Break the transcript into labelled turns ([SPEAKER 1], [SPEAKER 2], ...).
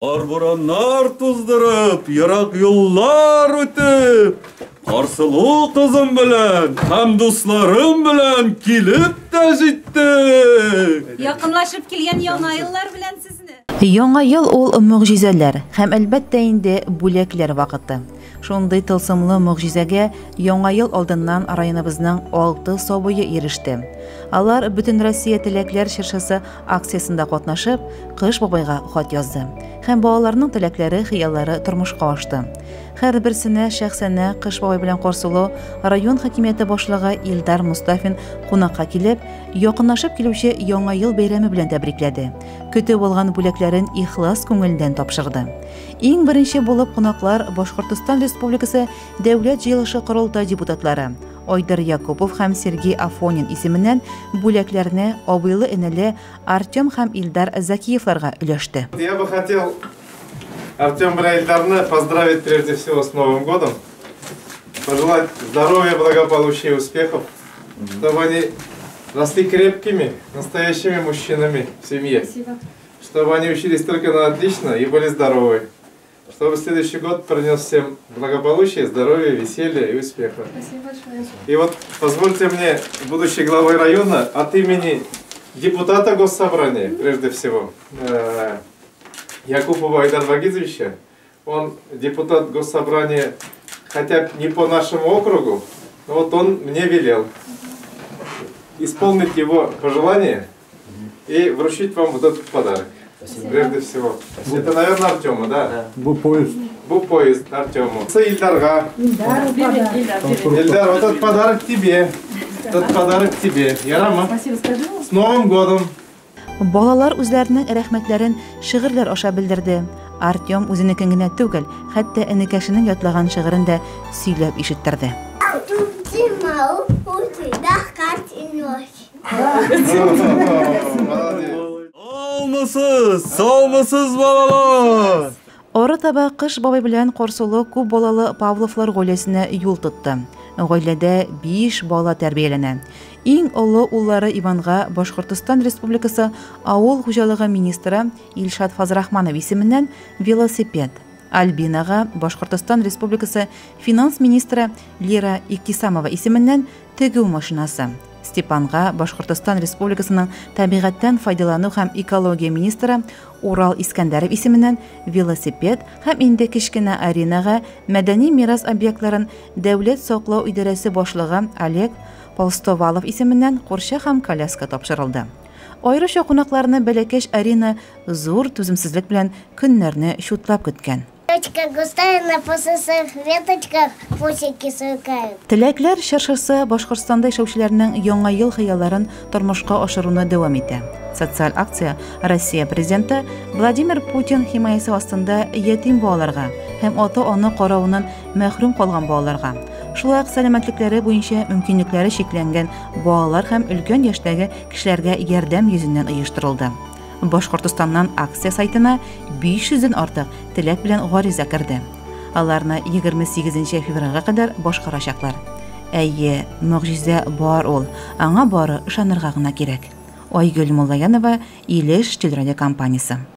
[SPEAKER 1] Арбураннар туздырып, ерак юллар үтеп, Карсылу кызым белән һәм дусларым белән килеп тә җиттек.
[SPEAKER 2] Якынлашып килгән яңа еллар белән сезне.
[SPEAKER 3] Яңа ел ул мөгъҗизәләр һәм әлбәттә инде бүләкләр вакыты. Шундый тылсымлы мөгъҗизәгә яңа ел алдыннан районыбызның 6 сабые иреште. Алар Бөтен Россия теләкләр чыршысы акциясында катнашып, Кыш бабайга хат язды. Һәм балаларның теләкләре, хыяллары тормышка ашты. Һәрберсенә шәхсәнә Кыш бабай белән Карсылу район хакимияте башлыгы Илдар Мустафин кунакка килеп, якынлашып килүче яңа ел бәйрәме белән тәбрикләде. Көтеп алган бүләкләрен ихлас күңелдән тапшырды. Иң беренче булып кунаклар Башкортстан Республикасы Дәүләт җыелышы корылтай депутатлары Айдар Якупов һәм Сергей Афонин исеменнән бүләкләрне абыйлы энеле Артем һәм Илдар Закиевларга өләште.
[SPEAKER 4] Я бы хотел Артем и Ильдарна поздравить прежде всего с Новым годом, пожелать здоровья, благополучия и успехов, чтобы они росли крепкими, настоящими мужчинами в семье.
[SPEAKER 2] Спасибо.
[SPEAKER 4] Чтобы они учились только на отлично и были здоровы. Чтобы следующий год принес всем благополучие, здоровье, веселье и успеха.
[SPEAKER 2] Спасибо большое.
[SPEAKER 4] И вот позвольте мне, будущей главой района, от имени депутата Госсобрания, прежде всего, Якупова Айдара Вагизовича, он депутат Госсобрания, хотя не по нашему округу, но вот он мне велел исполнить его пожелание и вручить вам вот этот подарок. Спасибо. Прежде всего. Спасибо. Это, наверное, Артему, да?
[SPEAKER 5] Бу-поезд.
[SPEAKER 4] Бу-поезд Артему. Ильдарга. Ильдар, вот этот подарок тебе. Этот подарок тебе. Ярама.
[SPEAKER 2] Спасибо, скажу.
[SPEAKER 4] С Новым годом!
[SPEAKER 3] Балалар үзләренең рәхмәтләрен шигырьләр аша белдерде. Артем үзенекен генә түгел, хәтта энекәшенең ятлаган шигырен дә сөйләп ишеттерде.
[SPEAKER 1] Саумысыз балалар!
[SPEAKER 3] Ары таба Кыш бабай белән Карсылу күп балалы Павловлар гаиләсенә юл тотты. Гаиләдә 5 бала тәрбияләнә. Иң олы уллары Иванга Башкортстан Республикасы авыл хуҗалыгы министры Илшат Фазрахманов исеменнән велосипед, Альбинага Башкортстан Республикасы финанс министры Лира Иктисамова исеменнән тегү машинасы, Степанга Башкортстан Республикасының табигатьтән файдалану һәм экология министры Урал Искәндәров исеменнән велосипед һәм инде кечкенә Аринага мәдәни мирас объектларын Дәүләт саклау идарәсе башлыгы Олег Полстовалов исеменнән курча һәм коляска тапшырылды. Аеруча кунакларны бәләкәч Арина зур түземсезлек белән көннәрне чутлап көткән. Теләкләр чыршысы Башкортстанда яшәүчеләрнең яңа ел хыялларын тормышка ашыруны дәвам итә. Социаль акция Россия президенты Владимир Путин химаясе астында ятим балаларга һәм ата-ана каравыннан мәхрүм калган балаларга, шулай ук сәламәтлекләре буенча мөмкинлекләре чикләнгән балалар һәм өлкән яшьтәге кешеләргә ярдәм йөзеннән оештырылды. Башкортстаннан акция сайтына 500-дән артык теләк белән гариза керде. Аларны 28 февральгә кадәр башкарачаклар. Әйе, мөгъҗизә бар ул, аңа бары ышанырга гына кирәк. Айгөл Муллаянова, Илеш телерадиокомпаниясе.